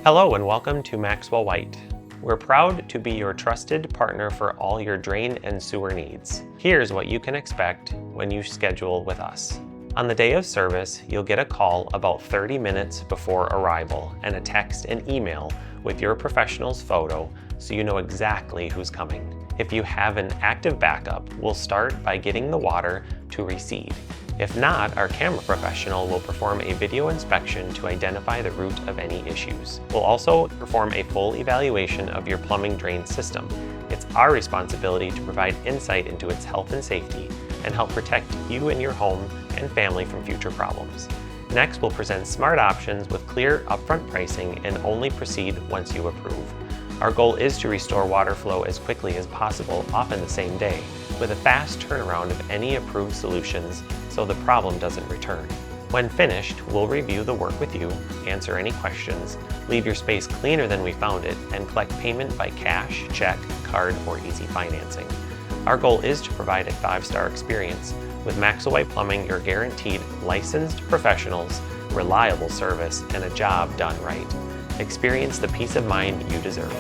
Hello and welcome to Maxwell White. We're proud to be your trusted partner for all your drain and sewer needs. Here's what you can expect when you schedule with us. On the day of service, you'll get a call about 30 minutes before arrival and a text and email with your professional's photo so you know exactly who's coming. If you have an active backup, we'll start by getting the water to recede. If not, our camera professional will perform a video inspection to identify the root of any issues. We'll also perform a full evaluation of your plumbing drain system. It's our responsibility to provide insight into its health and safety and help protect you and your home and family from future problems. Next, we'll present smart options with clear upfront pricing and only proceed once you approve. Our goal is to restore water flow as quickly as possible, often the same day, with a fast turnaround of any approved solutions so the problem doesn't return. When finished, we'll review the work with you, answer any questions, leave your space cleaner than we found it, and collect payment by cash, check, card, or easy financing. Our goal is to provide a 5-star experience. With Maxwell White Plumbing, you're guaranteed licensed professionals, reliable service, and a job done right. Experience the peace of mind you deserve.